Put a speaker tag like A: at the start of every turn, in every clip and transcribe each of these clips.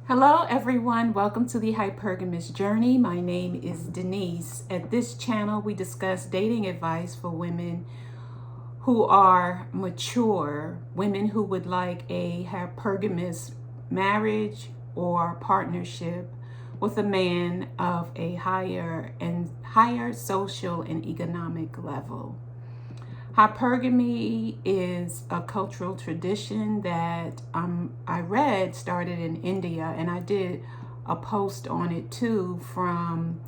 A: Hello everyone, welcome to the Hypergamous Journey. My name is Denise. At this channel we discuss dating advice for women who are mature, women who would like a hypergamous marriage or partnership with a man of a higher social and economic level. Hypergamy is a cultural tradition that I read started in India, and I did a post on it too from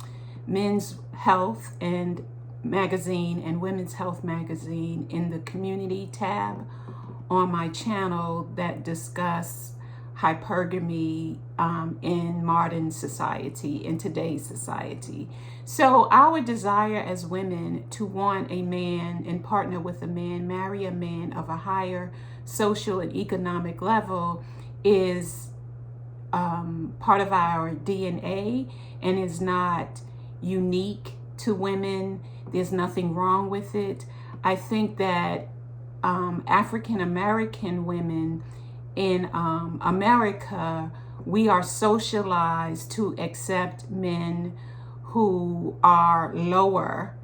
A: Men's Health and magazine and Women's Health magazine in the community tab on my channel that discuss hypergamy in modern society, in today's society. So our desire as women to want a man and partner with a man, marry a man of a higher social and economic level is part of our DNA and is not unique to women. There's nothing wrong with it. I think that African American women in America, we are socialized to accept men who are lower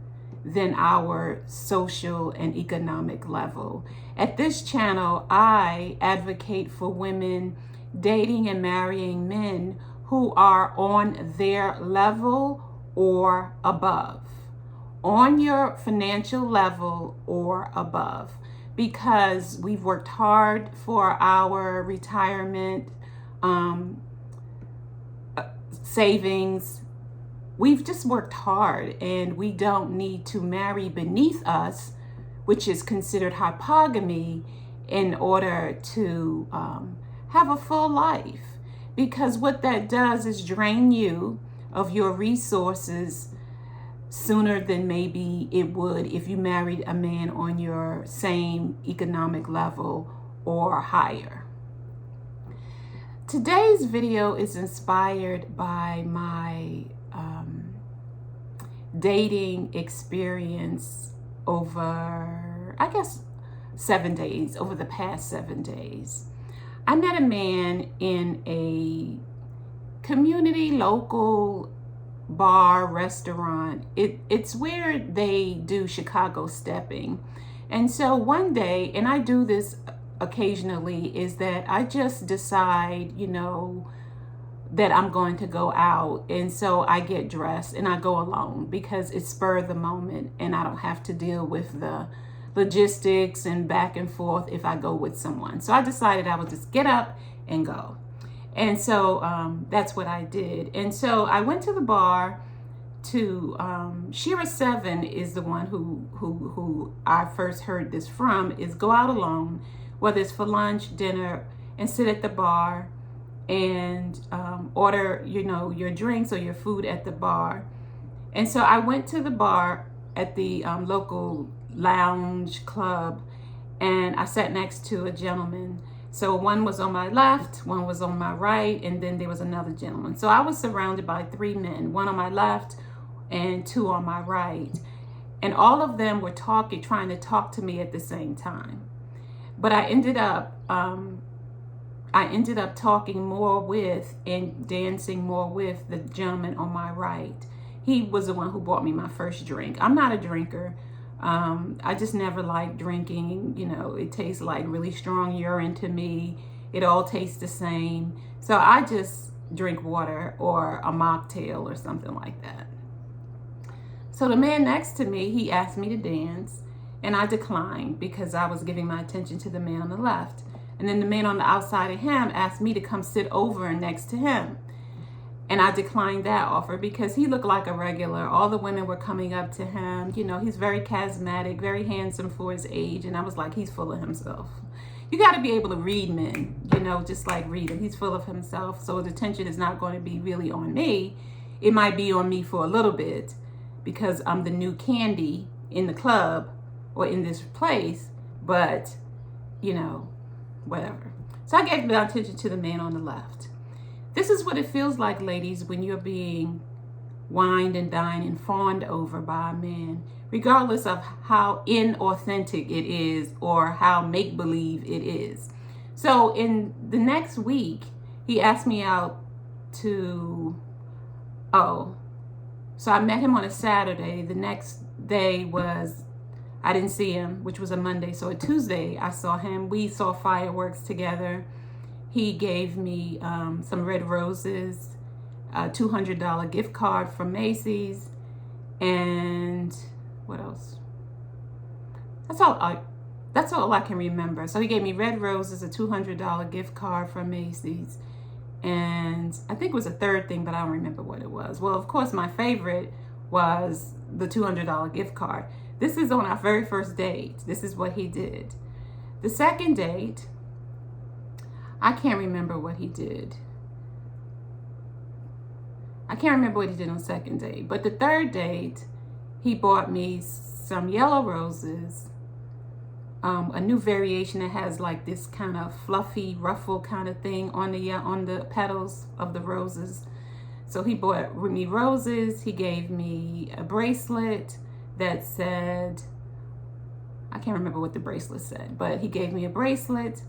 A: than our social and economic level. At this channel, I advocate for women dating and marrying men who are on their level or above, on your financial level or above, because we've worked hard for our retirement savings. We've just worked hard, and we don't need to marry beneath us, which is considered hypergamy, in order to have a full life. Because what that does is drain you of your resources sooner than maybe it would if you married a man on your same economic level or higher. Today's video is inspired by my dating experience over, I guess, 7 days, over the past 7 days. I met a man in a community local bar restaurant. It's where they do Chicago stepping. And so one day, and I do this occasionally, is that I just decide, that I'm going to go out, and so I get dressed and I go alone because it's spur of the moment and I don't have to deal with the logistics and back and forth if I go with someone. So I decided I would just get up and go. And so that's what I did. And so I went to the bar to Shira 7 is the one who I first heard this from, is go out alone, whether it's for lunch, dinner, and sit at the bar and order, your drinks or your food at the bar. And so I went to the bar at the local lounge club, and I sat next to a gentleman. So one was on my left, one was on my right, and then there was another gentleman. So I was surrounded by 3 men, one on my left and 2 on my right. And all of them were trying to talk to me at the same time. But I ended up talking more with and dancing more with the gentleman on my right. He was the one who bought me my first drink. I'm not a drinker. I just never liked drinking. It tastes like really strong urine to me. It all tastes the same. So I just drink water or a mocktail or something like that. So the man next to me, he asked me to dance, and I declined because I was giving my attention to the man on the left. And then the man on the outside of him asked me to come sit over next to him. And I declined that offer because he looked like a regular. All the women were coming up to him. He's very charismatic, very handsome for his age. And I was like, he's full of himself. You got to be able to read men, just like read him. He's full of himself. So the attention is not going to be really on me. It might be on me for a little bit because I'm the new candy in the club or in this place. But, whatever. So I gave my attention to the man on the left. This is what it feels like, ladies, when you're being wined and dined and fawned over by a man, regardless of how inauthentic it is or how make-believe it is. So in the next week, he asked me out to, oh, so I met him on a Saturday. The next day was, I didn't see him, which was a Monday. So a Tuesday, I saw him. We saw fireworks together. He gave me some red roses, a $200 gift card from Macy's, and what else? That's all I can remember. So he gave me red roses, a $200 gift card from Macy's, and I think it was a third thing, but I don't remember what it was. Well, of course, my favorite was the $200 gift card. This is on our very first date. This is what he did. The second date, I can't remember what he did. I can't remember what he did on the second date. But the third date, he bought me some yellow roses, a new variation that has like this kind of fluffy ruffle kind of thing on the petals of the roses. So he bought me roses. He gave me a bracelet that said, I can't remember what the bracelet said, but he gave me a bracelet,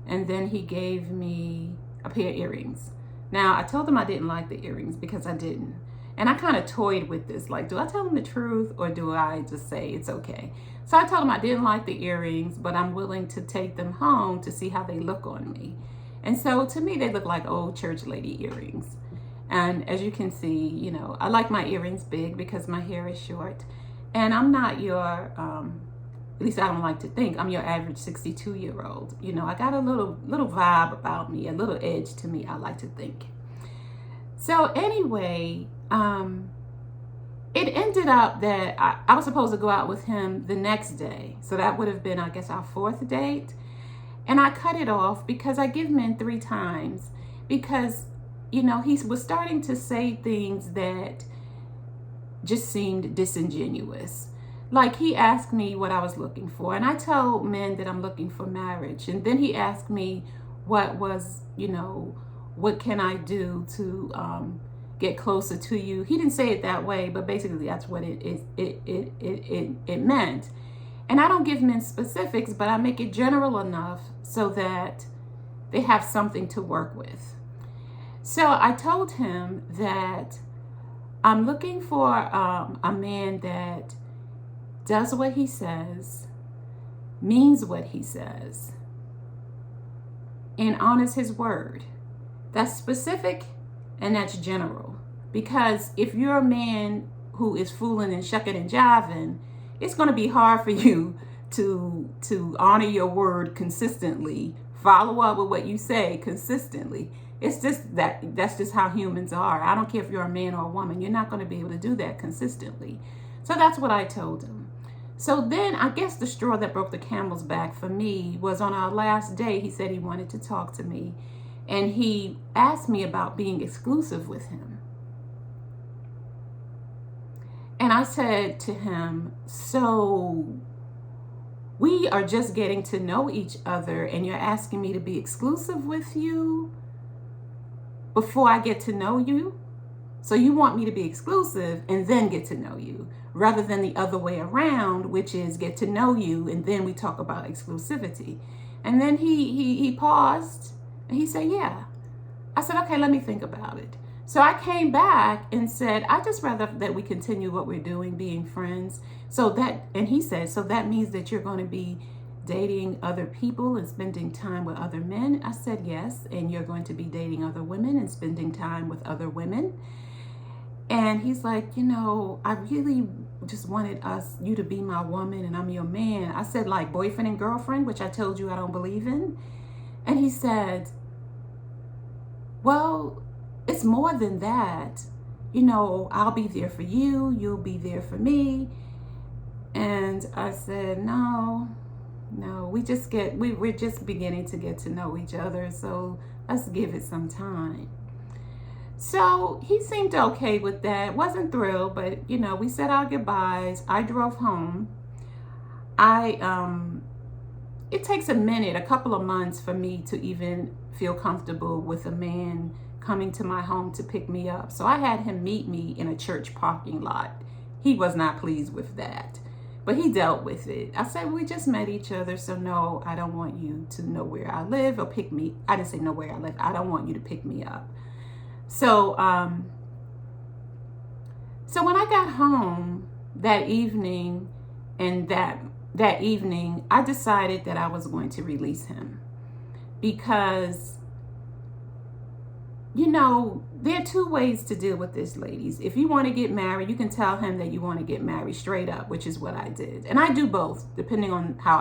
A: and then he gave me a pair of earrings. Now, I told him I didn't like the earrings because I didn't. And I kind of toyed with this, like, do I tell him the truth or do I just say it's okay? So I told him I didn't like the earrings, but I'm willing to take them home to see how they look on me. And so to me, they look like old church lady earrings. And as you can see, you know, I like my earrings big because my hair is short. And I'm not your, at least I don't like to think, I'm your average 62-year-old. You know, I got a little vibe about me, a little edge to me, I like to think. So anyway, it ended up that I was supposed to go out with him the next day. So that would have been, I guess, our fourth date. And I cut it off because I give men 3 times because, you know, he was starting to say things that just seemed disingenuous. Like, he asked me what I was looking for, and I tell men that I'm looking for marriage. And then he asked me what was, you know, what can I do to get closer to you? He didn't say it that way, but basically that's what it meant. And I don't give men specifics, but I make it general enough so that they have something to work with. So I told him that I'm looking for a man that does what he says, means what he says, and honors his word. That's specific and that's general. Because if you're a man who is fooling and shucking and jiving, it's going to be hard for you to honor your word consistently, follow up with what you say consistently. It's just that's just how humans are. I don't care if you're a man or a woman, you're not going to be able to do that consistently. So that's what I told him. So then I guess the straw that broke the camel's back for me was on our last day. He said he wanted to talk to me, and he asked me about being exclusive with him. And I said to him, so we are just getting to know each other and you're asking me to be exclusive with you before I get to know you? So you want me to be exclusive and then get to know you, rather than the other way around, which is get to know you and then we talk about exclusivity. And then he paused and he said, yeah. I said, okay, let me think about it. So I came back and said, I just rather that we continue what we're doing, being friends. And he said, so that means that you're going to be dating other people and spending time with other men? I said, yes. And you're going to be dating other women and spending time with other women? And he's like, you know, I really just wanted you to be my woman and I'm your man. I said, like boyfriend and girlfriend, which I told you I don't believe in. And he said, well, it's more than that. You know, I'll be there for you. You'll be there for me. And I said, no, we're just beginning to get to know each other. So let's give it some time. So he seemed okay with that. Wasn't thrilled, but you know, we said our goodbyes. I drove home. It takes a minute, a couple of months for me to even feel comfortable with a man coming to my home to pick me up. So I had him meet me in a church parking lot. He was not pleased with that, but he dealt with it. I said, we just met each other, so no, I don't want you to know where I live or pick me. I didn't say know where I live. I don't want you to pick me up. So, so when I got home that evening, and that evening, I decided that I was going to release him because, you know, there are two ways to deal with this, ladies. If you want to get married, you can tell him that you want to get married straight up, which is what I did. And I do both, depending on how